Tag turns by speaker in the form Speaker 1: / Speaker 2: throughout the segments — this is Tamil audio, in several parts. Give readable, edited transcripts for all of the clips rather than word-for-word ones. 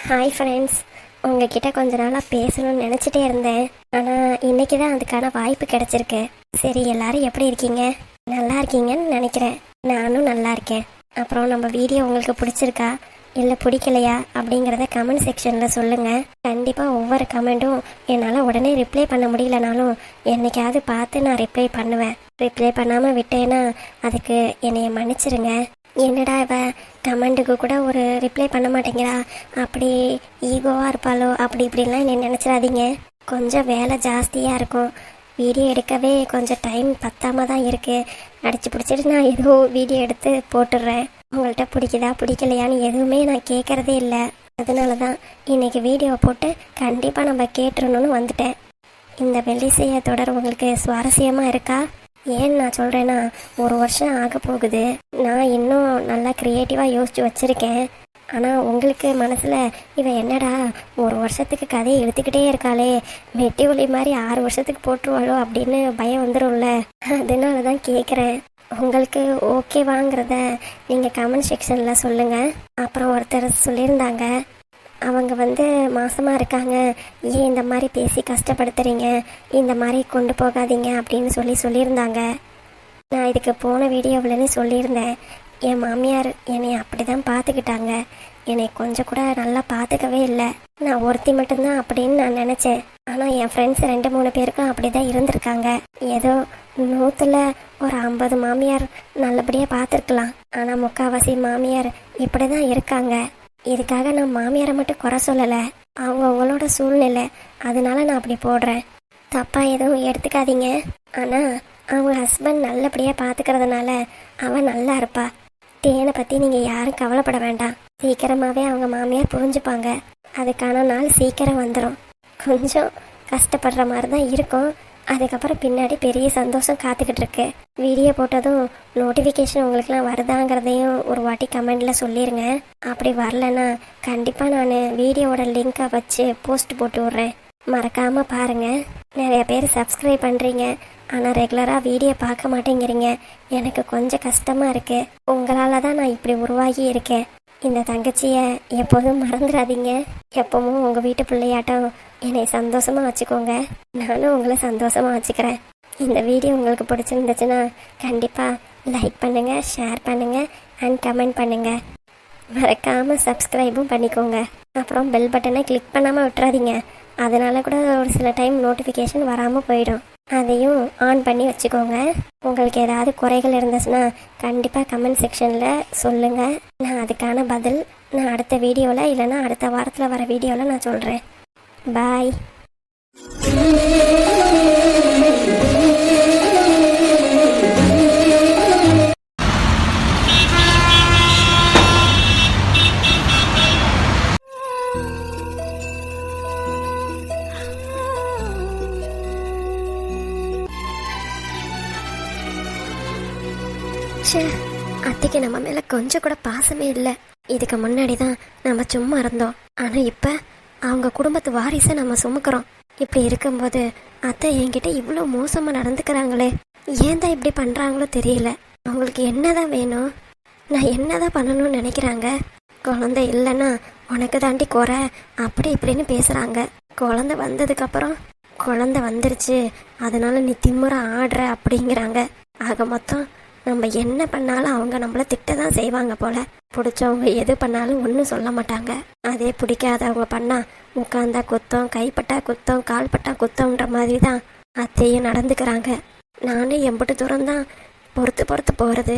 Speaker 1: ஹாய் ஃப்ரெண்ட்ஸ், உங்ககிட்ட கொஞ்ச நாளாக பேசணும்னு நினச்சிட்டே இருந்தேன். ஆனால் இன்றைக்கி தான் அதுக்கான வாய்ப்பு கிடச்சிருக்கு. சரி, எல்லாரும் எப்படி இருக்கீங்க? நல்லா இருக்கீங்கன்னு நினைக்கிறேன். நானும் நல்லா இருக்கேன். அப்புறம் நம்ம வீடியோ உங்களுக்கு பிடிச்சிருக்கா இல்லை பிடிக்கலையா அப்படிங்கிறத கமெண்ட் செக்ஷனில் சொல்லுங்கள். கண்டிப்பாக ஒவ்வொரு கமெண்ட்டும் என்னால் உடனே ரிப்ளை பண்ண முடியலனாலும் என்னைக்காவது பார்த்து நான் ரிப்ளை பண்ணுவேன். ரிப்ளை பண்ணாமல் விட்டேன்னா அதுக்கு என்னைய மன்னிச்சிருங்க. என்னடா இவ கமெண்ட்டுக்கு கூட ஒரு ரிப்ளை பண்ண மாட்டேங்கிறா, அப்படி ஈகோவாக இருப்பாளோ அப்படி இப்படின்லாம் என்ன நினச்சிடாதீங்க. கொஞ்சம் வேலை ஜாஸ்தியாக இருக்கும். வீடியோ எடுக்கவே கொஞ்சம் டைம் பத்தாம தான் இருக்குது. அடிச்சு பிடிச்சிட்டு நான் ஏதோ வீடியோ எடுத்து போட்டுடுறேன். உங்கள்கிட்ட பிடிக்குதா பிடிக்கலையான்னு எதுவுமே நான் கேட்குறதே இல்லை. அதனால தான் இன்றைக்கி வீடியோ போட்டு கண்டிப்பாக நம்ம கேட்டுருணுன்னு வந்துட்டேன். இந்த வெள்ளிசைய தொடர் உங்களுக்கு சுவாரஸ்யமாக இருக்கா? ஏன்னு நான் சொல்கிறேன்னா, 1 வருஷம் ஆக போகுது. நான் இன்னும் நல்லா க்ரியேட்டிவாக யோசித்து வச்சுருக்கேன். ஆனால் உங்களுக்கு மனசில் இவன் என்னடா 1 வருஷத்துக்கு கதையை இழுத்துக்கிட்டே இருக்காளே, வெட்டி ஒளி மாதிரி 6 வருஷத்துக்கு போட்டுருவாளோ அப்படின்னு பயம் வந்துடும்ல. அதனால தான் கேட்குறேன். உங்களுக்கு ஓகேவாங்கிறத நீங்கள் கமெண்ட் செக்ஷனில் சொல்லுங்கள். அப்புறம் ஒருத்தர் சொல்லியிருந்தாங்க, அவங்க மாசமாக இருக்காங்க, ஏன் இந்த மாதிரி பேசி கஷ்டப்படுத்துறீங்க, இந்த மாதிரி கொண்டு போகாதீங்க அப்படின்னு சொல்லியிருந்தாங்க. நான் இதுக்கு போன வீடியோவில்னு சொல்லியிருந்தேன். என் மாமியார் என்னை அப்படி தான் பார்த்துக்கிட்டாங்க. என்னை கொஞ்சம் கூட நல்லா பார்த்துக்கவே இல்லை. நான் ஒருத்தி மட்டும்தான் அப்படின்னு நான் நினச்சேன். ஆனால் என் ஃப்ரெண்ட்ஸ் 2-3 பேருக்கும் அப்படி தான் இருந்திருக்காங்க. ஏதோ 100ல் ஒரு 50 மாமியார் நல்லபடியாக பார்த்துருக்கலாம். ஆனால் முக்கால்வாசி மாமியார் இப்படி தான் இருக்காங்க. இதுக்காக நான் மாமியாரை மட்டும் குறை சொல்லலை, அவங்களோட சூழ்நிலை. அதனால நான் அப்படி போடுறேன். தப்பாக எதுவும் எடுத்துக்காதீங்க. ஆனால் அவங்க ஹஸ்பண்ட் நல்லபடியாக பார்த்துக்கிறதுனால அவன் நல்லா இருப்பா. தேனை பற்றி நீங்கள் யாரும் கவலைப்பட வேண்டாம். சீக்கிரமாகவே அவங்க மாமியார் புரிஞ்சுப்பாங்க. அதுக்கான நாள் சீக்கிரம் வந்துடும். கொஞ்சம் கஷ்டப்படுற மாதிரி தான் இருக்கும். அதுக்கப்புறம் பின்னாடி பெரிய சந்தோஷம் காத்துக்கிட்டு இருக்கு. வீடியோ போட்டதும் நோட்டிஃபிகேஷன் உங்களுக்குலாம் வருதாங்கிறதையும் ஒரு வாட்டி கமெண்டில் சொல்லிடுங்க. அப்படி வரலன்னா கண்டிப்பாக நான் வீடியோவோட லிங்கை வச்சு போஸ்ட் போட்டு விட்றேன். மறக்காமல் பாருங்கள். நிறைய பேர் சப்ஸ்கிரைப் பண்ணுறீங்க, ஆனால் ரெகுலராக வீடியோ பார்க்க மாட்டேங்கிறீங்க. எனக்கு கொஞ்சம் கஷ்டமாக இருக்குது. உங்களால் தான் நான் இப்படி உருவாகி இருக்கேன். இந்த தங்கச்சியை எப்போதும் மறந்துடாதீங்க. எப்பவும் உங்கள் வீட்டு பிள்ளையாட்டம் என்னை சந்தோஷமாக வச்சுக்கோங்க. நானும் உங்களை சந்தோஷமாக வச்சுக்கிறேன். இந்த வீடியோ உங்களுக்கு பிடிச்சிருந்துச்சுன்னா கண்டிப்பாக லைக் பண்ணுங்கள், ஷேர் பண்ணுங்கள் அண்ட் கமெண்ட் பண்ணுங்கள். மறக்காமல் சப்ஸ்கிரைபும் பண்ணிக்கோங்க. அப்புறம் பெல் பட்டனை கிளிக் பண்ணாமல் விட்டுறாதீங்க. அதனால கூட ஒரு சில டைம் நோட்டிஃபிகேஷன் வராமல் போயிடும். அதையும் ஆன் பண்ணி வச்சுக்கோங்க. உங்களுக்கு ஏதாவது குறைகள் இருந்துச்சுன்னா கண்டிப்பாக கமெண்ட் செக்ஷனில் சொல்லுங்கள். நான் அதுக்கான பதில் நான் அடுத்த வீடியோவில் இல்லைன்னா அடுத்த வாரத்தில் வர வீடியோவில் நான் சொல்கிறேன். பாய். அத்தைக்கு நம்ம மேல கொஞ்சம் கூட பாசமே இல்லை. இதுக்கு முன்னாடி தான் நம்ம சும்மா இருந்தோம். ஆனா இப்ப அவங்க குடும்பத்து வாரிசை நம்ம சுமக்கிறோம். இப்படி இருக்கும்போது அத்தை என்கிட்ட இவ்வளோ மோசமா நடந்துக்கிறாங்களே, ஏன் தான் இப்படி பண்றாங்களோ தெரியல. அவங்களுக்கு என்னதான் வேணும், நான் என்னதான் பண்ணணும்னு நினைக்கிறாங்க. குழந்தை இல்லைன்னா உனக்கு தாண்டி குறை அப்படி இப்படின்னு பேசுறாங்க. குழந்தை வந்ததுக்கு அப்புறம் குழந்தை வந்துருச்சு அதனால நீ திமுறை ஆடுற அப்படிங்கிறாங்க. ஆக மொத்தம் நம்ம என்ன பண்ணாலும் அவங்க நம்மள திட்ட தான் செய்வாங்க போல. பிடிச்சவங்க எது பண்ணாலும் ஒன்றும் சொல்ல மாட்டாங்க. அதே பிடிக்காதவங்க பண்ணா உட்காந்தா குத்தம், கைப்பட்டா குத்தம், கால்பட்டா குத்தம்ன்ற மாதிரி தான் அத்தையும் நடந்துக்கிறாங்க. நானும் எம்பிட்டு தூரம் தான் பொறுத்து போகிறது.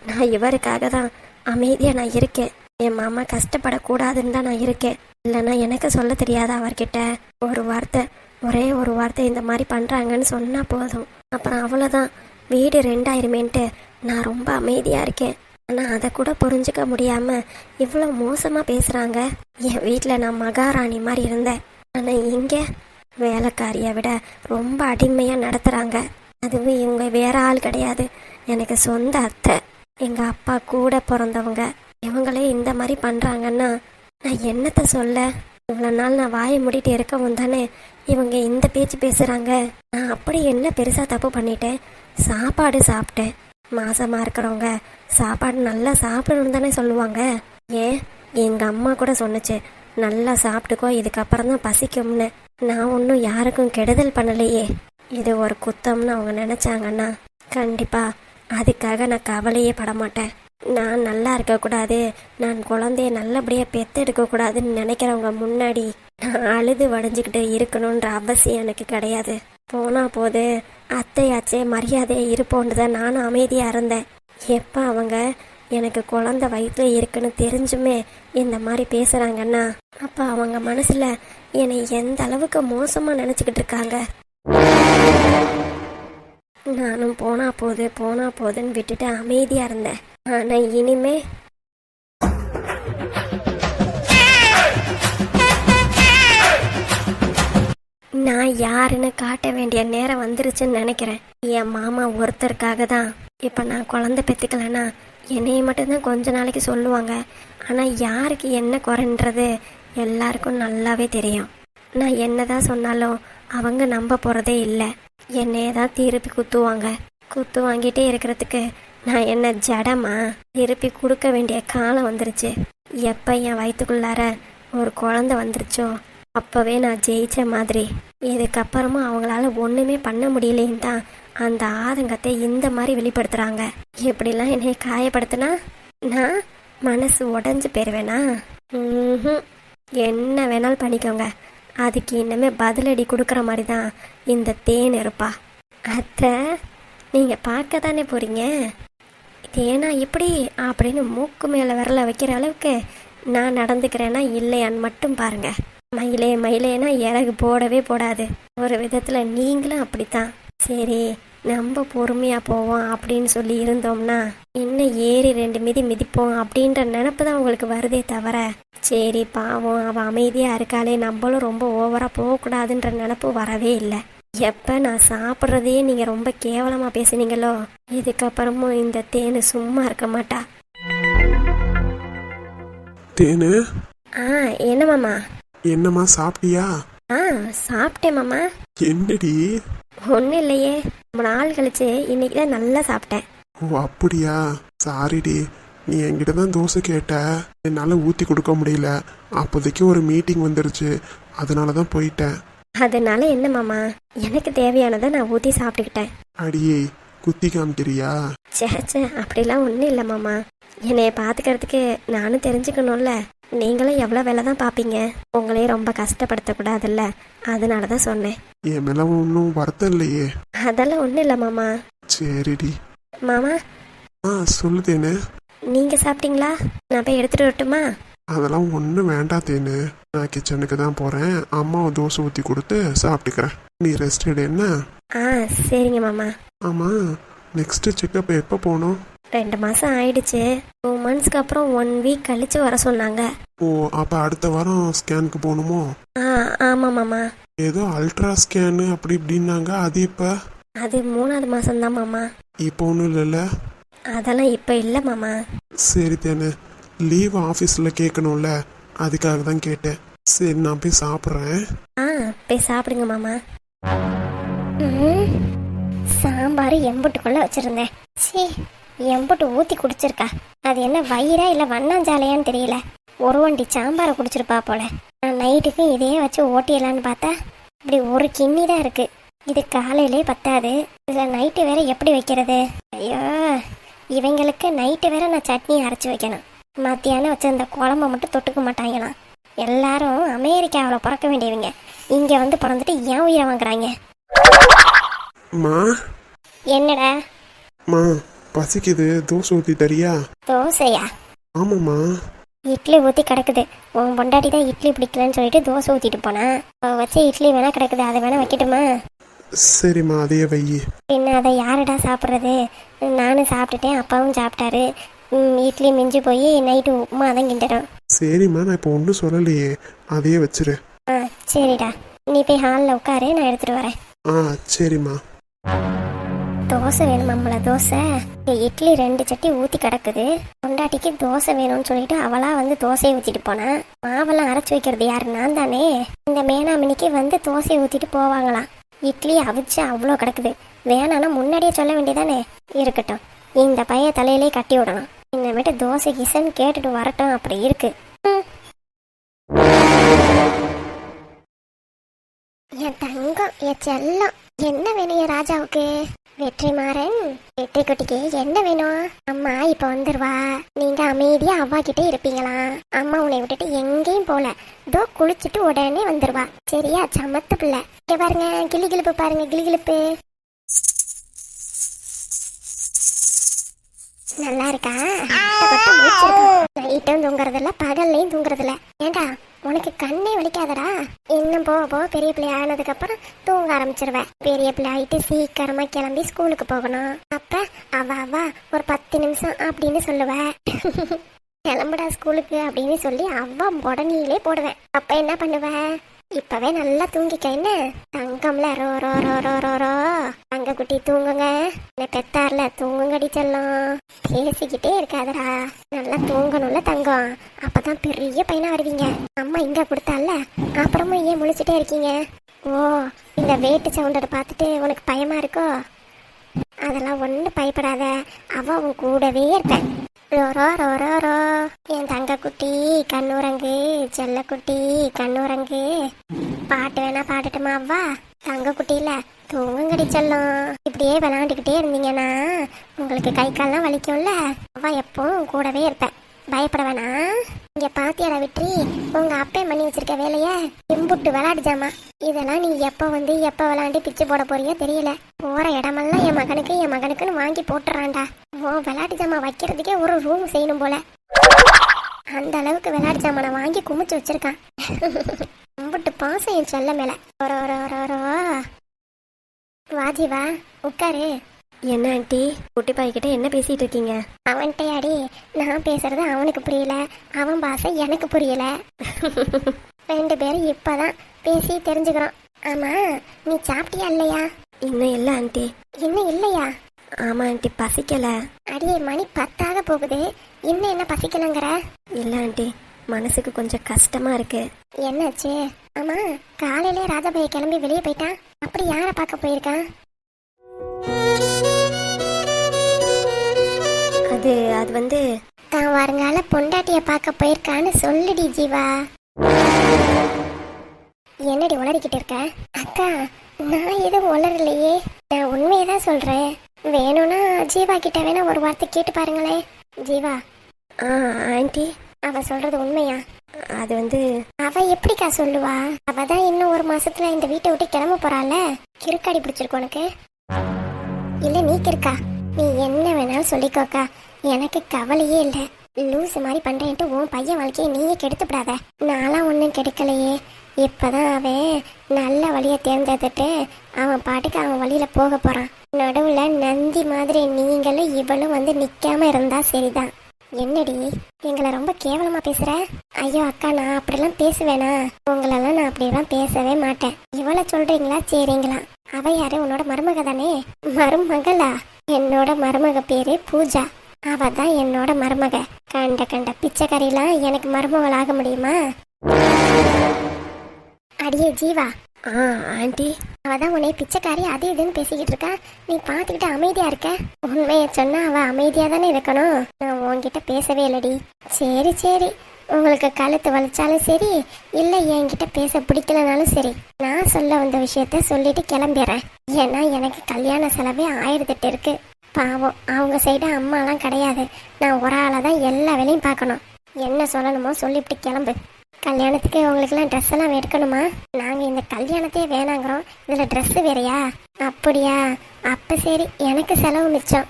Speaker 1: நான் இவருக்காக தான் அமைதியாக நான் இருக்கேன். என் மாமா கஷ்டப்படக்கூடாதுன்னு தான் நான் இருக்கேன். இல்லைன்னா எனக்கு சொல்ல தெரியாத அவர்கிட்ட ஒரு வார்த்தை, ஒரே ஒரு வார்த்தை இந்த மாதிரி பண்ணுறாங்கன்னு சொன்னால் போதும். அப்புறம் அவ்வளோதான், வீடு 2,000 நான் ரொம்ப அமைதியாக இருக்கேன். ஆனால் அதை கூட புரிஞ்சுக்க முடியாமல் இவ்வளோ மோசமாக பேசுகிறாங்க. என் வீட்டில் நான் மகாராணி மாதிரி இருந்தேன். ஆனால் இங்கே வேலைக்காரியை விட ரொம்ப அடிமையாக நடத்துகிறாங்க. அதுவும் இவங்க வேற ஆள் கிடையாது, எனக்கு சொந்த அத்தை, எங்கள் அப்பா கூட பிறந்தவங்க. இவங்களே இந்த மாதிரி பண்ணுறாங்கன்னா நான் என்னத்தை சொல்ல? இவ்வளோ நாள் நான் வாயை மூடிட்டு இருக்கவும் தானே இவங்க இந்த பேச்சு பேசுகிறாங்க. நான் அப்படி என்ன பெருசாக தப்பு பண்ணிட்டேன்? சாப்பாடு சாப்பிட்டேன். மாசமாக இருக்கிறவங்க சாப்பாடு நல்லா சாப்பிடணும்னு தானே சொல்லுவாங்க. ஏன் எங்கள் அம்மா கூட சொன்னுச்சு, நல்லா சாப்பிட்டுக்கோ, இதுக்கப்புறம் தான் பசிக்கும்னு. நான் ஒன்றும் யாருக்கும் கெடுதல் பண்ணலையே. இது ஒரு குத்தம்னு அவங்க நினச்சாங்கன்னா கண்டிப்பாக அதுக்காக நான் கவலையே படமாட்டேன். நான் நல்லா இருக்கக்கூடாது, நான் குழந்தைய நல்லபடியாக பெற்றெடுக்கக்கூடாதுன்னு நினைக்கிறவங்க முன்னாடி நான் அழுது வடைஞ்சிக்கிட்டு இருக்கணுன்ற அவசியம் எனக்கு கிடையாது. போனால் போது அத்தையாச்சே மரியாதையாக இருப்போன்னு தான் நானும் அமைதியாக இருந்தேன். எப்போ அவங்க எனக்கு குழந்தை வயிற்றுல இருக்குன்னு தெரிஞ்சுமே இந்த மாதிரி பேசுகிறாங்கன்னா அப்போ அவங்க மனசில் என்னை எந்த அளவுக்கு மோசமாக நினச்சிக்கிட்டு இருக்காங்க. நானும் போனா போதுன்னு விட்டுட்டு அமைதியாக இருந்தேன். ஆனால் இனிமே நான் யாருன்னு காட்ட வேண்டிய நேரம் வந்துருச்சுன்னு நினைக்கிறேன். என் மாமா ஒருத்தருக்காக தான் இப்போ நான் குழந்தை பெற்றுக்கலன்னா என்னைய மட்டும்தான் கொஞ்ச நாளைக்கு சொல்லுவாங்க. ஆனால் யாருக்கு என்ன குறைன்றது எல்லாருக்கும் நல்லாவே தெரியும். நான் என்னதான் சொன்னாலும் அவங்க நம்ப போகிறதே இல்லை. என்னையே தான் திருப்பி குத்துவாங்க. குத்து வாங்கிட்டே இருக்கிறதுக்கு நான் என்ன ஜடமா? திருப்பி கொடுக்க வேண்டிய காலம் வந்துருச்சு. எப்போ என் வயிற்றுக்குள்ளார ஒரு குழந்தை வந்துருச்சோ அப்போவே நான் ஜெயிச்ச மாதிரி. இதுக்கப்புறமா அவங்களால ஒன்றுமே பண்ண முடியலேன்னு தான் அந்த ஆதங்கத்தை இந்த மாதிரி வெளிப்படுத்துகிறாங்க. இப்படிலாம் என்னை காயப்படுத்தினா நான் மனசு உடஞ்சி போயிடுவேனா? என்ன வேணாலும் பண்ணிக்கோங்க. அதுக்கு இன்னமே பதிலடி கொடுக்குற மாதிரி தான் இந்த தேன் இருப்பா. அத்தை, நீங்கள் பார்க்க தானே போகிறீங்க. தேனா இப்படி அப்படின்னு மூக்கு மேலே விரல வைக்கிற அளவுக்கு நான் நடந்துக்கிறேன்னா இல்லையான்னு மட்டும் பாருங்க. மயிலேனா இறகு போடவே போடாது. ஒரு விதத்தில் நீங்களும் அப்படித்தான். சரி, நம்ம பொறுமையாக போவோம் அப்படின்னு சொல்லி இருந்தோம்னா இன்னும் ஏறி 2 மிதி மிதிப்போம் அப்படின்ற நினப்பு தான் உங்களுக்கு வருதே தவிர, சரி பாவம் அவள் அமைதியாக இருக்காளே நம்மளும் ரொம்ப ஓவராக போகக்கூடாதுன்ற நினப்பு வரவே இல்லை. எப்போ நான் சாப்பிட்றதையே நீங்கள் ரொம்ப கேவலமாக பேசுனீங்களோ இதுக்கப்புறமும் இந்த தேனு சும்மா இருக்க மாட்டா.
Speaker 2: தேனு,
Speaker 1: என்ன மாமா?
Speaker 2: என்னம்மா சாப்பிட்டியா?
Speaker 1: சாப்பிட்டேன் மாமா.
Speaker 2: என்னடி?
Speaker 1: ஒன்றும் இல்லையே, ரொம்ப நாள் கழிச்சு இன்னைக்கு தான் நல்லா சாப்பிட்டேன்.
Speaker 2: ஓ அப்படியா? சாரிடி, நீ என்கிட்ட தான் தோசை கேட்ட, என்னால் ஊற்றி கொடுக்க முடியல. அப்போதைக்கு ஒரு மீட்டிங் வந்துருச்சு, அதனால தான் போயிட்டேன்.
Speaker 1: அதனால என்ன மாமா, எனக்கு தேவையானதை நான் ஊற்றி சாப்பிட்டுக்கிட்டேன்.
Speaker 2: அடியே, குத்தி காமிக்கிறியா?
Speaker 1: சே அப்படிலாம் ஒன்றும் இல்லை மாமா. என்னைய பார்த்துக்கிறதுக்கு நானும் தெரிஞ்சுக்கணும்ல. நீங்களும் எவ்வளோ வேலை தான் பார்ப்பீங்க, உங்களையும் ரொம்ப கஷ்டப்படுத்தக்கூடாதுல்ல, அதனால தான் சொன்னேன்.
Speaker 2: என் மேலே ஒன்றும் வருத்தம் இல்லையே?
Speaker 1: அதெல்லாம் ஒன்றும் இல்லை மாமா.
Speaker 2: சரிடி.
Speaker 1: மாமா
Speaker 2: சொல்லு தேனு.
Speaker 1: நீங்கள் சாப்பிட்டீங்களா? நான் போய் எடுத்துகிட்டு வரட்டுமா?
Speaker 2: அதெல்லாம் ஒன்றும் வேண்டாம் தேனு, நான் கிச்சனுக்கு தான் போகிறேன். அம்மாவை தோசை ஊற்றி கொடுத்து சாப்பிட்டுக்கிறேன். நீ ரெஸ்ட் எடு என்ன?
Speaker 1: சரிங்க மாமா.
Speaker 2: ஆமாம், நெக்ஸ்ட் செக்கப் எப்போ போகணும்?
Speaker 1: 2 மாதம் ஆயிடுச்சு. 2 மந்த்ஸ்க்கு அப்புறம் 1 வீக் கழிச்சு வர சொன்னாங்க.
Speaker 2: ஓ, அப்போ அடுத்த வாரம் ஸ்கேனுக்கு போகணுமோ?
Speaker 1: ஆமாம் மாமா.
Speaker 2: ஏதோ அல்ட்ரா ஸ்கேனு அப்படி இப்படின்னாங்க, அது இப்போ?
Speaker 1: அது 3வது மாதம்தான் மாமா.
Speaker 2: இப்போ ஒன்றும் இல்லைல்ல?
Speaker 1: அதெல்லாம் இப்போ இல்லை மாமா.
Speaker 2: சரி தேனு, லீவ் ஆஃபீஸில் கேட்கணும்ல, அதுக்காக தான் கேட்டேன். சரி, நான் போய் சாப்பிட்றேன்.
Speaker 1: போய் சாப்பிடுங்க மாமா. சாம்பார் எம்புட்டுக்குள்ளே வச்சுருந்தேன். சீ, எம்புட்டு ஊற்றி குடிச்சிருக்கா. அது என்ன வயிறா இல்லை வண்ணாஞ்சாலையான்னு தெரியல. ஒரு வண்டி சாம்பாரை குடிச்சிருப்பா போல. நான் நைட்டுக்கு இதையே வச்சு ஓட்டிடலான்னு பார்த்தா இப்படி ஒரு கிண்ணி தான் இருக்குது. இது காலையிலே பத்தாது, இதில் நைட்டு வேற எப்படி வைக்கிறது? ஐயோ, இவங்களுக்கு நைட்டு வேற நான் சட்னி அரைச்சி வைக்கணும். மத்தியானம் வச்சிருந்த குழம்ப மட்டும் தொட்டுக்க மாட்டாங்களாம். எல்லாரும் அமெரிக்காவில் பிறக்க வேண்டியவங்க இங்கே வந்து பிறந்துட்டு ஏன் உயிரை வாங்குறாங்க? என்னடா?
Speaker 2: பசிக்குது, தோசை ஊற்றி தரியா?
Speaker 1: தோசையா?
Speaker 2: ஆமாம்மா.
Speaker 1: இட்லி ஊற்றி கிடக்குது. உன் பொண்டாட்டி தான் இட்லி பிடிக்கலன்னு சொல்லிட்டு தோசை ஊற்றிட்டு போனா. வச்சு இட்லி வேணா கிடக்குது, அதை வேணா வைக்கட்டுமா?
Speaker 2: சரிம்மா, அதையே வை.
Speaker 1: பின்ன அதை யாருடா சாப்பிட்றது? நானும் சாப்பிட்டுட்டேன், அப்பாவும் சாப்பிட்டாரு. இட்லி மிஞ்சி போய் நைட்டு உப்புமா தான் கிண்டடும்.
Speaker 2: சரிம்மா, நான் இப்போ ஒன்றும் சொல்லலையே, அதையே வச்சிரு.
Speaker 1: சரிடா, நீ போய் ஹாலில் உட்காரு, நான் எடுத்துகிட்டு வரேன்.
Speaker 2: சரிம்மா.
Speaker 1: தோசை வேணுமாம்ல? தோசை இட்லி 2 சட்டி ஊற்றி கிடக்குது. பொண்டாட்டிக்கு தோசை வேணும்னு சொல்லிட்டு அவளா வந்து தோசையை ஊற்றிட்டு போனா. மாவெல்லாம் அரைச்சி வைக்கிறது யாரு? நான் தானே. இந்த மேனாமினிக்கு வந்து தோசையை ஊற்றிட்டு போவாங்களாம். இட்லி அவிச்சு அவ்வளோ கிடக்குது. வேணான்னா முன்னாடியே சொல்ல வேண்டியதானே? இருக்கட்டும், இந்த பைய தலையிலே கட்டி விடணும். இன்னமேட்டு தோசை கிசன் கேட்டுட்டு வரட்டும், அப்படி இருக்கு. என் தங்கம், என் செல்லம். என்ன வேணும் என் ராஜாவுக்கு? வெற்றிமாறன், வெற்றி குட்டிக்கு என்ன வேணும்? அம்மா இப்ப வந்துருவா, நீங்க அமைதியா அவ்வா கிட்டே இருப்பீங்களா? அம்மா உன்னை விட்டுட்டு எங்கேயும் போல, இதோ குளிச்சுட்டு உடனே வந்துருவா. சரியா? சமத்து பிள்ளை. இங்க பாருங்க, கிளி கிளிப்பு பாருங்க, கிளி கிளிப்பு. நல்லா இருக்கா? நைட்டும் தூங்குறதில்ல, பகல்லையும் தூங்குறதில்ல. ஏண்டா உனக்கு கண்ணே வலிக்காதடா? இன்னும் போக போக பெரிய பிள்ளை ஆனதுக்கு அப்புறம் தூங்க ஆரம்பிச்சிருவேன். பெரிய பிள்ளை ஆயிட்டு சீக்கிரமா கிளம்பி ஸ்கூலுக்கு போகணும். அப்ப அவ ஒரு 10 நிமிஷம் அப்படின்னு சொல்லுவ. கிளம்புடா ஸ்கூலுக்கு அப்படின்னு சொல்லி அவ உடனே போடுவேன். அப்ப என்ன பண்ணுவ? இப்பவே நல்லா தூங்கிக்க. என்ன தங்கம்ல, ரோ ரோ ரோ ரோ ரோ ரோ. தங்க குட்டி தூங்குங்க, என்ன பெத்தார்ல, தூங்குங்கடி செல்லம். பேசிக்கிட்டே இருக்காதடா, நல்லா தூங்கணும்ல தங்கம், அப்பதான் பெரிய பையனா வருவீங்க. அம்மா இங்க கொடுத்தால, அப்புறமும் ஏன் முழிச்சிட்டே இருக்கீங்க? ஓ, இந்த வேட்டு சவுண்டை பார்த்துட்டு உனக்கு பயமா இருக்கோ? அதெல்லாம் ஒன்றும் பயப்படாத, அவ உன் கூடவே இருப்பேன். ரோரோ ரோரோ ரோ. என் தங்க குட்டி கண்ணுரங்கு, செல்ல குட்டி கண்ணுரங்கு. பாட்டு வேணா பாடட்டுமா அவ்வா? தங்க குட்டியில தூங்குங்கடி செல்லம். இப்படியே விளையாண்டுக்கிட்டே இருந்தீங்கன்னா உங்களுக்கு கை கால்லாம் வலிக்கும்ல. அவ்வா எப்பவும் கூடவே இருப்பேன், பயப்பட வேணா. இங்க பாத்தியாடா வெற்றி, உங்க அப்பே பண்ணி வச்சிருக்க வேலைய எம்புட்டு விளையாடுஜாமா. இதெல்லாம் நீ எப்ப வந்து எப்ப விளையாண்டு பிச்சு போட போறியோ தெரியல. போற இடமெல்லாம் என் மகனுக்குன்னு வாங்கி போட்டுறான்டா. ஓ, விளையாட்டு ஜாமா வைக்கிறதுக்கே ஒரு ரூம் செய்யணும் போல. அந்த அளவுக்கு விளையாட்டு ஜாமான வாங்கி குமிச்சு வச்சிருக்கான். எம்புட்டு பாசம் என் செல்ல மேல. வாஜிவா உட்காரு.
Speaker 3: என்ன ஆண்டி, குட்டி பாய்கிட்ட என்ன பேசிட்டு இருக்கீங்க?
Speaker 1: அவன்கிட்டயாடி? நான் பேசுறது அவனுக்கு புரியல, அவன் பாசை எனக்கு புரியல. 2 பேரும் இப்பதான் பேசி தெரிஞ்சுக்கிறோம். ஆமா, நீ சாப்பிட்டியா இல்லையா?
Speaker 3: இன்னும் இல்லை ஆண்டி.
Speaker 1: இன்னும் இல்லையா?
Speaker 3: ஆமா ஆண்டி, பசிக்கல.
Speaker 1: அடியே, மணி 10 போகுது, இன்னும் என்ன பசிக்கலங்கிற?
Speaker 3: இல்ல ஆண்டி, மனசுக்கு கொஞ்சம் கஷ்டமா இருக்கு.
Speaker 1: என்னாச்சு? ஆமா, காலையிலே ராஜாபாய் கிளம்பி வெளியே போயிட்டான். அப்படி யாரை பார்க்க போயிருக்கான்?
Speaker 3: அது வந்து
Speaker 1: தான் வருங்கால பொண்டாட்டிய பார்க்க போயிருக்கான்னு சொல்லுடி ஜீவா. என்னடி உளறிக்கிட்டு இருக்க? அக்கா, நான் எதுவும் உளரலையே, நான் உண்மையதான் சொல்றேன். வேணும்னா ஜீவா கிட்ட வேணா ஒரு வார்த்தை கேட்டு பாருங்களேன். ஜீவா.
Speaker 3: ஆண்டி,
Speaker 1: அவ சொல்றது உண்மையா?
Speaker 3: அது வந்து
Speaker 1: அவ எப்படிக்கா சொல்லுவா? அவதான் இன்னும் 1 மாசத்துல இந்த வீட்டை விட்டு கிளம்ப போறாள. கிறுக்காடி பிடிச்சிருக்கு உனக்கு? இல்ல நீ கிறுக்கா? நீ என்ன வேணாலும் சொல்லிக்கோக்கா, எனக்கு கவலையே இல்லை. லூசு மாதிரி பண்றேன்ட்டு உன் பையன் வாழ்க்கையை நீயே கெடுத்துப்படாத. நான்லாம் ஒன்றும் கெடுக்கலையே. இப்பதான் அவன் நல்ல வழியை தேர்ந்தெடுத்துட்டு அவன் பாட்டுக்கு அவன் வழியில போக போறான். நடுவுல நந்தி மாதிரி நீங்களும் இவளும் வந்து நிக்காம இருந்தா சரிதான். என்னடி, எங்களை ரொம்ப கேவலமா பேசுற? ஐயோ அக்கா, நான் அப்படிலாம் பேசுவேனா? உங்களெல்லாம் நான் அப்படியெல்லாம் பேசவே மாட்டேன். இவளை சொல்றீங்களா? சரிங்களா? அவ யாரு? உன்னோட மருமக தானே? மருமகளா? என்னோட மருமக பேரு பூஜா, அவ தான் என்னோட மருமக. கண்ட பிச்சைக்கறிலாம் எனக்கு மருமகள் ஆக முடியுமா? அடியே ஜீவா.
Speaker 3: ஆண்டி,
Speaker 1: அவதான் உன்னை பிச்சைக்காரி அது இதுன்னு பேசிக்கிட்டு இருக்கா, நீ பாத்துக்கிட்டு அமைதியா இருக்க. உண்மைய சொன்னா அவ அமைதியா தானே இருக்கணும். நான் உன்கிட்ட பேசவே இல்லடி. சரி சரி, உங்களுக்கு கழுத்து வலிச்சாலும் சரி, இல்ல என்கிட்ட பேச பிடிக்கலனாலும் சரி, நான் சொல்ல வந்த விஷயத்த சொல்லிட்டு கிளம்பிடுறேன். ஏன்னா எனக்கு கல்யாண செலவே 1008 இருக்கு. பாவம், அவங்க சைடு அம்மாலாம் கிடையாது. நான் ஒரு ஆளை தான் எல்லா வேலையும் பார்க்கணும். என்ன சொல்லணுமோ சொல்லிவிட்டு கிளம்பு. கல்யாணத்துக்கு உங்களுக்குலாம் ட்ரெஸ் எல்லாம் எடுக்கணுமா? நாங்க இந்த கல்யாணத்தையே வேணாங்கிறோம், இதுல ட்ரெஸ் வேறையா? அப்படியா? அப்ப சரி, எனக்கு செலவு மிச்சம்.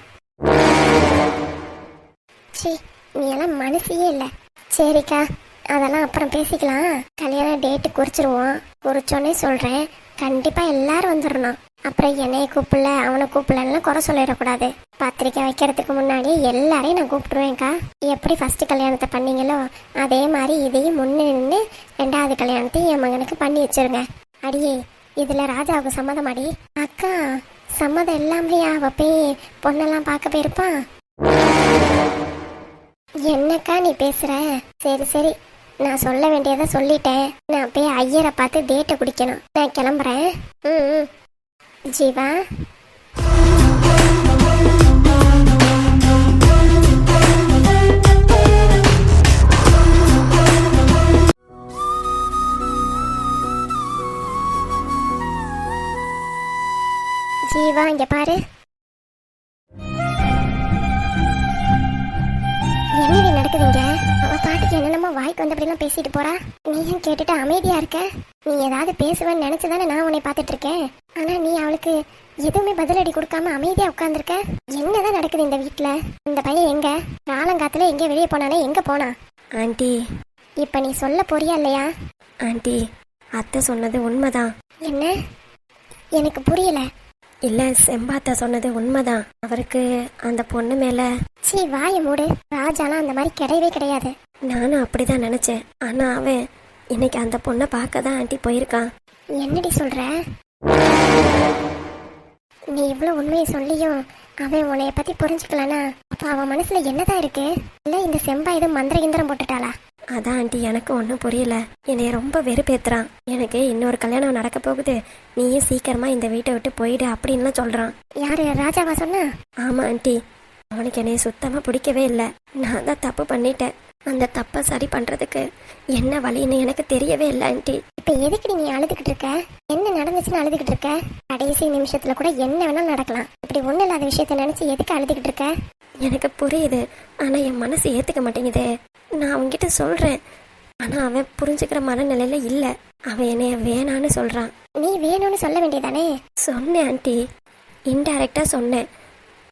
Speaker 1: சீ, நீ எல்லாம் மனசியே இல்லை. சரிக்கா, அதெல்லாம் அப்புறம் பேசிக்கலாம். கல்யாண டேட்டு குறிச்சிருவோம். குறிச்சோன்னே சொல்றேன், கண்டிப்பா எல்லாரும் வந்துடணும். அப்புறம் என்னைய கூப்பிடல அவனை கூப்பிடலாம் குறை சொல்லிடக்கூடாது. பத்திரிக்கை வைக்கிறதுக்கு முன்னாடி எல்லாரையும் நான் கூப்பிட்டுருவேன்க்கா. எப்படி ஃபர்ஸ்ட் கல்யாணத்தை பண்ணீங்களோ அதே மாதிரி இதையும் முன்னே நின்று 2வது கல்யாணத்தையும் என் மகனுக்கு பண்ணி வச்சிருங்க. அடியே, இதுல ராஜாவுக்கு சம்மதமாடி? அக்கா, சம்மதம் இல்லாமலே அவ போய் பொண்ணெல்லாம் பார்க்க போயிருப்பான். என்னக்கா நீ பேசுற? சரி சரி, நான் சொல்ல வேண்டியதை சொல்லிட்டேன். நான் போய் ஐயரை பார்த்து டேட்டை குடிக்கணும். நான் கிளம்புறேன். ஜீவா. ஜீவா இங்க பாரு. என்னடி நடக்குதுங்க? அவ பாட்டுக்கு என்னென்னமோ வாய்க்கு வந்தபடிலாம் பேசிட்டு போறா. நீயும் கேட்டுட்டு அமைதியா இருக்க. நீ ஏதாவது பேசுவேன்னு நினைச்சுதானே நான் உன்னை பார்த்துட்டு இருக்கேன். ஆனா நீ அவளுக்கு எதுவுமே பதிலடி கொடுக்காம அமைதியா உட்கார்ந்துருக்க. என்னதான் நடக்குது இந்த வீட்டுல? இந்த பையன் எங்க? காலங்காத்துல எங்க வெளியே போனானே? எங்க போனா?
Speaker 3: ஆண்டி
Speaker 1: இப்ப நீ சொல்ல போறியா இல்லையா?
Speaker 3: ஆண்டி அத்தை சொன்னது உண்மைதான்.
Speaker 1: என்ன? எனக்கு புரியல.
Speaker 3: இல்ல செம்பாத்தா சொன்னது உண்மைதான். அவருக்கு அந்த பொண்ணு மேல.
Speaker 1: சீ வாய மூடு. ராஜாலாம் அந்த மாதிரி கிடையவே கிடையாது.
Speaker 3: நானும் அப்படிதான் நினைச்சேன். ஆனா அவன் இன்னைக்கு அந்த பொண்ணை பார்க்க தான் ஆண்டி போயிருக்கான்.
Speaker 1: என்னடி சொல்ற? நீ இவ்வளவு உண்மையை சொல்லியும் அவன் உன்னைய பத்தி புரிஞ்சுக்கலனா அப்ப அவன் மனசுல என்னதான் இருக்கு? இல்ல இந்த செம்பா இது மந்திர கிந்திரம் போட்டுட்டாளா?
Speaker 3: அதான் ஆண்டி எனக்கு ஒன்றும் புரியல. என்னைய ரொம்ப வெறுப்பேத்துறான். எனக்கு இன்னொரு கல்யாணம் நடக்க போகுது, நீயும் சீக்கிரமா இந்த வீட்டை விட்டு போயிடு அப்படின்லாம் சொல்றான்.
Speaker 1: யாரு? ராஜாவா சொன்னா?
Speaker 3: ஆமா ஆண்டி, அவனுக்கு என்னைய சுத்தமா பிடிக்கவே இல்லை. நான் தான் தப்பு பண்ணிட்டேன். அந்த தப்பை சரி பண்றதுக்கு என்ன வழின்னு எனக்கு தெரியவே இல்லை ஆண்டி.
Speaker 1: இப்ப எதுக்கு நீ அழுதுகிட்டு இருக்க? என்ன நடந்துச்சுன்னு அழுதுகிட்டு இருக்க? கடைசி நிமிஷத்துல கூட என்ன வேணாலும் நடக்கலாம். இப்படி ஒண்ணு இல்லாத விஷயத்த நினைச்சு எதுக்கு அழுதுகிட்டு இருக்க?
Speaker 3: எனக்கு புரியுது, ஆனா என் மனசு ஏத்துக்க மாட்டேங்குதே. நான் அவன்கிட்ட சொல்றேன், ஆனா அவன் புரிஞ்சுக்கிற மனநிலையில இல்ல. அவன் என்னைய வேணான்னு சொல்றான்.
Speaker 1: நீ வேணும்னு சொல்ல வேண்டியதானே?
Speaker 3: சொன்னேன் ஆண்டி, இன்டைரக்டா சொன்னேன்.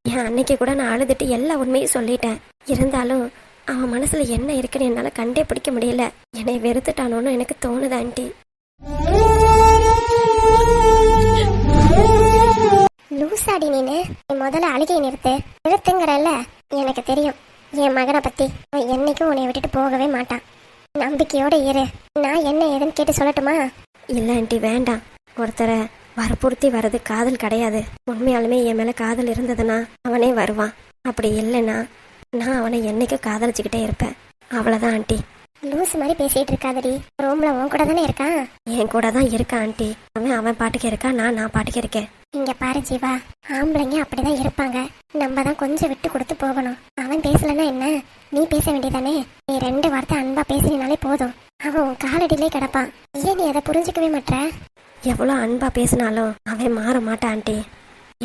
Speaker 3: என் அன்னைக்கு கூட நான் அழுதுட்டு எல்லா உண்மையும் சொல்லிட்டேன். இருந்தாலும் அவன் மனசுல என்ன இருக்குன்னு என்னால கண்டே பிடிக்க முடியல. என்னை வெறுத்துட்டானோன்னு எனக்கு தோணுது ஆண்டி.
Speaker 1: லூசாடி நீனு. நீ முதல்ல அழுகை நிறுத்துங்கிறல்ல. எனக்கு தெரியும் என் மகனை பத்தி. அவன் என்னைக்கும் உன்னை விட்டுட்டு போகவே மாட்டான். நம்பிக்கையோட இரு. நான் என்ன ஏதுன்னு கேட்டு சொல்லட்டுமா?
Speaker 3: இல்ல ஆண்டி வேண்டாம். ஒருத்தரை வற்புறுத்தி வர்றது காதல் கிடையாது. உண்மையாலுமே என் மேல காதல் இருந்ததுன்னா அவனே வருவான். அப்படி இல்லைன்னா நான் அவனை என்னைக்கும் காதலிச்சுக்கிட்டே இருப்பேன். அவ்வளவுதான் ஆண்டி.
Speaker 1: லூசு மாதிரி பேசிட்டு இருக்காதடி. ரூம்ல உன் கூட தானே இருக்கான்.
Speaker 3: என் கூட தான் இருக்கான் ஆண்டி. அவன் பாட்டுக்கு இருக்கான், நான் பாட்டுக்கு இருக்கேன்.
Speaker 1: இங்க பாரு ஜீவா, ஆம்பளைங்க அப்படிதான் இருப்பாங்க. நம்ம தான் கொஞ்சம் விட்டு கொடுத்து போகணும். அவன் பேசலன்னா என்ன, நீ பேச வேண்டியதானே? நீ 2 வார்த்தை அன்பா பேசினாலே போதும். அவன் உன் காலடியிலே கிடப்பான். ஏன் நீ அதை புரிஞ்சுக்கவே மாட்ட?
Speaker 3: எவ்வளோ அன்பா பேசினாலும் அவன் மாற மாட்டான் ஆண்டி.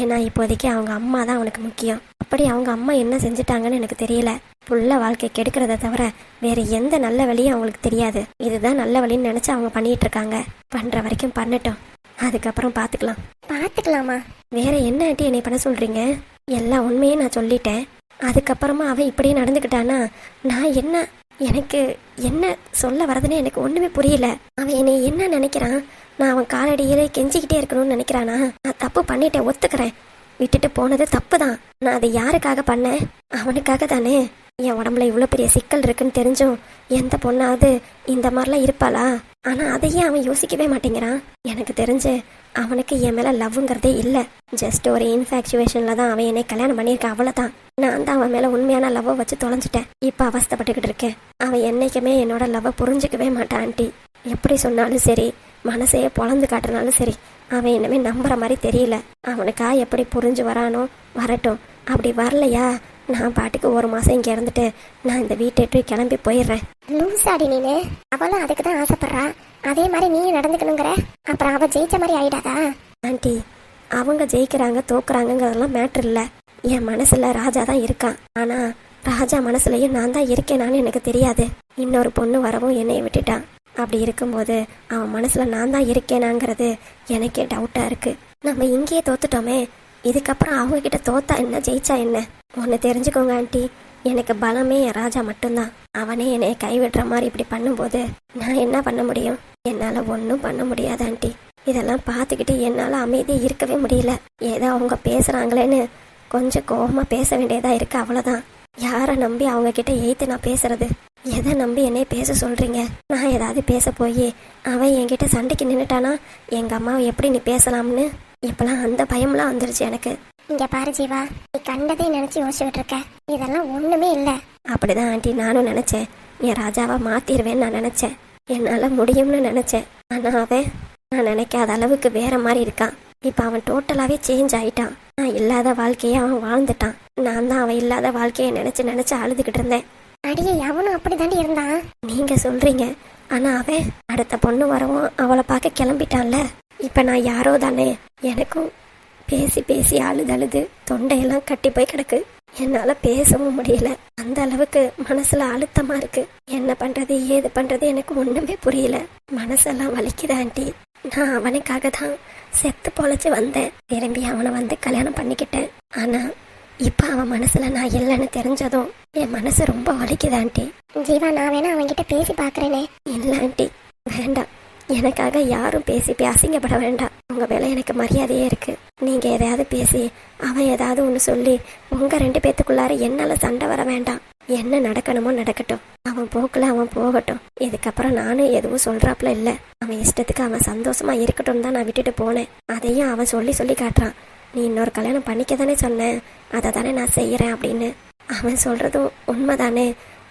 Speaker 3: ஏன்னா இப்போதைக்கு அவங்க அம்மா தான் அவனுக்கு முக்கியம். அப்படி அவங்க அம்மா என்ன செஞ்சுட்டாங்கன்னு எனக்கு தெரியல. புள்ள வாழ்க்கை கெடுக்கிறத தவிர வேற எந்த நல்ல வழியும் அவங்களுக்கு தெரியாது. இதுதான் நல்ல வழின்னு நினைச்சு அவங்க பண்ணிட்டு இருக்காங்க. பண்ற வரைக்கும் பண்ணட்டும், அதுக்கப்புறம் பாத்துக்கலாம்.
Speaker 1: பாத்துக்கலாமா?
Speaker 3: வேற என்ன ஆண்டி என்னை பண்ண சொல்றீங்க? எல்லா உண்மையும் நான் சொல்லிட்டேன். அதுக்கப்புறமா அவன் இப்படியே நடந்துக்கிட்டானா நான் என்ன, எனக்கு என்ன சொல்ல வரதுன்னு எனக்கு ஒண்ணுமே புரியல. அவன் என்னை என்ன நினைக்கிறான்? நான் அவன் காலடியிலே கெஞ்சிக்கிட்டே இருக்கணும்னு நினைக்கிறானா? நான் தப்பு பண்ணிட்டேன், ஒத்துக்கிறேன். விட்டுட்டு போனது தப்பு தான். நான் அதை யாருக்காக பண்ணேன்? அவனுக்காக தானே. என் உடம்புல இவ்வளோ பெரிய சிக்கல் இருக்குன்னு தெரிஞ்சும் எந்த பொண்ணாவது இந்த மாதிரிலாம் இருப்பாளா? ஆனா அதையே அவன் யோசிக்கவே மாட்டேங்கிறான். எனக்கு தெரிஞ்சு அவனுக்கு என் மேல லவ்ங்கிறதே இல்லை. ஜஸ்ட் ஒரு இன்ஃபேக்சுவேஷன்ல தான் அவன் என்னை கல்யாணம் பண்ணியிருக்கான், அவ்வளோதான். நான் தான் அவன் மேல உண்மையான லவ்வை வச்சு தொலைஞ்சிட்டேன். இப்போ அவஸ்தைப்பட்டுக்கிட்டு இருக்கேன். அவன் என்னைக்குமே என்னோட லவ்வை புரிஞ்சுக்கவே மாட்டான் ஆண்டி. எப்படி சொன்னாலும் சரி, மனசையே பொழந்து காட்டினாலும் சரி, அவன் என்னமே நம்புற மாதிரி தெரியல. அவனுக்கா எப்படி புரிஞ்சு வரானோ வரட்டும். அப்படி வரலையா நான் பாட்டுக்கு 1 மாசம் இங்க இருந்துட்டு நான் இந்த வீட்டை விட்டு கிளம்பி போயிடுறேன்.
Speaker 1: லூசாடி நீனு. அவளும் அதுக்கு தான் ஆசைப்படுறா. அதே மாதிரி நீயும் நடந்துக்கணுங்கிற. அப்புறம் அவ ஜெயிச்ச மாதிரி ஆயிடாதா?
Speaker 3: ஆண்டி, அவங்க ஜெயிக்கிறாங்க தோக்குறாங்கிறதெல்லாம் மேட்ரு இல்லை. என் மனசுல ராஜா தான் இருக்கான். ஆனா ராஜா மனசுலயும் நான் தான் இருக்கேனான்னு எனக்கு தெரியாது. இன்னொரு பொண்ணு வரவும் என்னைய விட்டுட்டான். அப்படி இருக்கும்போது அவன் மனசுல நான் தான் இருக்கேனாங்கிறது எனக்கே டவுட்டா இருக்கு. நம்ம இங்கேயே தோத்துட்டோமே, இதுக்கப்புறம் அவங்க கிட்ட தோத்தா என்ன ஜெயிச்சா என்ன? ஒன்னு தெரிஞ்சுக்கோங்க ஆண்டி, எனக்கு பலமே என் ராஜா மட்டும்தான். அவனே என்னைய கைவிடுற மாதிரி இப்படி பண்ணும்போது நான் என்ன பண்ண முடியும்? என்னால ஒன்றும் பண்ண முடியாது ஆண்டி. இதெல்லாம் பார்த்துக்கிட்டு என்னால அமைதியாக இருக்கவே முடியல. ஏதோ அவங்க பேசுறாங்களேன்னு கொஞ்சம் கோபமா பேச வேண்டியதா இருக்கு, அவ்வளவுதான். யாரை நம்பி அவங்க கிட்ட எய்த்து நான் பேசுறது? எதை நம்பி என்னைய பேச சொல்றீங்க? நான் ஏதாவது பேச போய் அவன் என்கிட்ட சண்டைக்கு நின்னுட்டானா எங்க அம்மாவை எப்படி நீ பேசலாம்னு இப்பெல்லாம் அந்த பயம்லாம் வந்துருச்சு எனக்கு.
Speaker 1: இங்க பாரு ஜீவா, நீ கண்டதே நினைச்சு யோசிச்சுட்டு இருக்க. இதெல்லாம் ஒண்ணுமே இல்ல.
Speaker 3: அப்படிதான் ஆண்டி நானும் நினைச்சேன். என் ராஜாவா மாத்திருவேன்னு நான் நினைச்சேன். என்னால முடியும்னு நினைச்சேன். ஆனா அவன் நான் நினைக்காத அளவுக்கு வேற மாதிரி இருக்கான். இப்ப அவன் டோட்டலாவே சேஞ்ச் ஆயிட்டான். நான் இல்லாத வாழ்க்கையை அவன் வாழ்ந்துட்டான். நான் தான் அவன் இல்லாத வாழ்க்கையை நினைச்சு அழுதுகிட்டு இருந்தேன்.
Speaker 1: அடியே, அவனும் அப்படிதாண்டி இருந்தான்.
Speaker 3: நீங்க சொல்றீங்க, ஆனா அவன் அடுத்த பொண்ணு வரவும் அவளை பார்க்க கிளம்பிட்டான்ல. இப்ப நான் யாரோ தானே, எனக்கும் பேசி பேசி அழுது தொண்டையெல்லாம் கட்டி போய் கிடக்கு. என்னால பேசவும் முடியல. அந்த அளவுக்கு மனசுல அழுத்தமா இருக்கு. என்ன பண்றது ஏது பண்றது எனக்கு ஒண்ணுமே புரியல. மனசெல்லாம் வலிக்குது ஆண்டி. நான் அவனுக்காக தான் செத்து பொழைச்சு வந்தேன். திரும்பி அவனை வந்து கல்யாணம் பண்ணிக்கிட்டேன். ஆனா இப்ப அவன் மனசுல நான் இல்லைன்னு தெரிஞ்சதும் என் மனசு ரொம்ப வலிக்குது ஆண்டி.
Speaker 1: ஜீவா, நான் வேணா அவன்கிட்ட பேசி பாக்குறேனே.
Speaker 3: இல்ல ஆண்டி, வேண்டாம். எனக்காக யாரும் பேசி அசிங்கப்பட வேண்டாம். உங்க வேலை எனக்கு மரியாதையே இருக்கு. நீங்க எதையாவது பேசி அவன் ஏதாவது ஒன்று சொல்லி உங்க 2 பேத்துக்குள்ளார என்னால சண்டை வர வேண்டாம். என்ன நடக்கணுமோ நடக்கட்டும். அவன் போக்குல அவன் போகட்டும். இதுக்கப்புறம் நானும் எதுவும் சொல்றாப்புல இல்ல. அவன் இஷ்டத்துக்கு அவன் சந்தோஷமா இருக்கட்டும் தான் நான் விட்டுட்டு போனேன். அதையும் அவன் சொல்லி காட்டுறான். நீ இன்னொரு கல்யாணம் பண்ணிக்க தானே சொன்னேன், அதை தானே நான் செய்யறேன் அப்படின்னு. அவன் சொல்றதும் உண்மைதானே.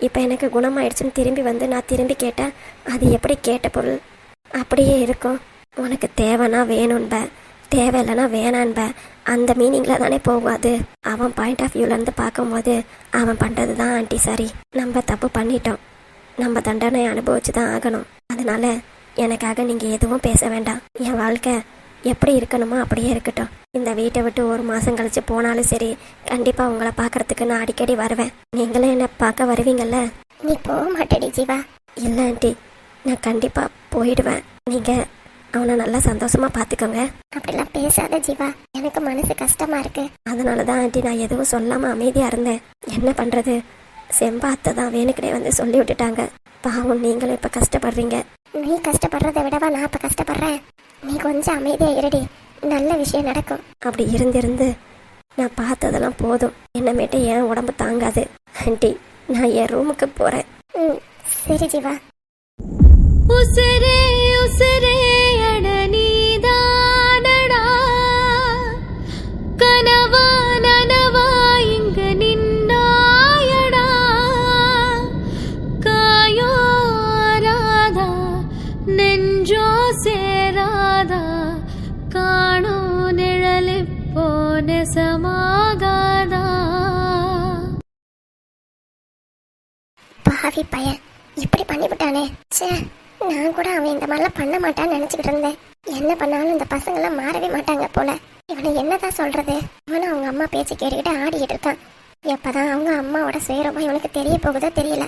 Speaker 3: இப்ப எனக்கு குணமாயிடுச்சுன்னு திரும்பி வந்து நான் திரும்பி கேட்டேன். அது எப்படி கேட்ட பொருள் அப்படியே இருக்கும். உனக்கு தேவைன்னா வேணும்பே, தேவையில்லைன்னா வேணான்ப. அந்த மீனிங்ல தானே போகும் அது. அவன் பாயிண்ட் ஆஃப் வியூல இருந்து பார்க்கும்போது அவன் பண்றது தான் ஆண்டி சரி. நம்ம தப்பு பண்ணிட்டோம், நம்ம தண்டனை அனுபவிச்சு தான் ஆகணும். அதனால எனக்காக நீங்க எதுவும் பேச வேண்டாம். என் வாழ்க்கை எப்படி இருக்கணுமோ அப்படியே இருக்கட்டும். இந்த வீட்டை விட்டு 1 மாசம் கழிச்சு போனாலும் சரி, கண்டிப்பா உங்களை பார்க்கறதுக்கு நான் அடிக்கடி வருவேன். நீங்களும் என்ன பார்க்க வருவீங்கல்ல?
Speaker 1: நீ போக மாட்டேடி ஜீவா.
Speaker 3: இல்லை ஆண்டி, நான் கண்டிப்பா போயிடுவேன். நீங்க அவனை நல்லா சந்தோஷமா பார்த்துக்கோங்க.
Speaker 1: அப்படிலாம் பேசாத ஜீவா, எனக்கு மனசு கஷ்டமா இருக்கு.
Speaker 3: அதனாலதான் ஆண்டி நான் எதுவும் சொல்லாம அமைதியா இருந்தேன். என்ன பண்றது, செம்பாத்தை தான் வேணுக்கிட்டே வந்து சொல்லி விட்டுட்டாங்க. பாவம், நீங்களும் இப்ப கஷ்டப்படுறீங்க.
Speaker 1: நீ கஷ்டப்படுறதை விடவா நான் இப்ப கஷ்டப்படுறேன். நீ கொஞ்சம் அமைதியா இருடி, நல்ல விஷயம் நடக்கும்.
Speaker 3: அப்படி இருந்து நான் பார்த்ததெல்லாம் போதும். என்னமேட்டு என் உடம்பு தாங்காது. ஆண்டி, நான் என் ரூமுக்கு போறேன்.
Speaker 1: சரி ஜீவா.
Speaker 4: உசரே உசரே அட நீதானடா, கனவா நனவா இங்க நின்னாயடா, காயோ ராதா நெஞ்சோ சேராதா, காணோ நிழலிப்போ நெசமாகாதா.
Speaker 1: பாவி பையன் இப்படி பண்ணிவிட்டானே. சே, நான் கூட அவன் இந்த மாதிரிலாம் பண்ண மாட்டான்னு நினைச்சுக்கிட்டு இருந்தேன். என்ன பண்ணாலும் இந்த பசங்க எல்லாம் மாறவே மாட்டாங்க போல. இவனை என்னதான் சொல்றது? இவனும் அவங்க அம்மா பேச்சு கேட்டுக்கிட்டு ஆடிக்கிட்டு இருக்கான். எப்பதான் அவங்க அம்மாவோட சுயரூபம் இவனுக்கு தெரிய போகுதோ தெரியல.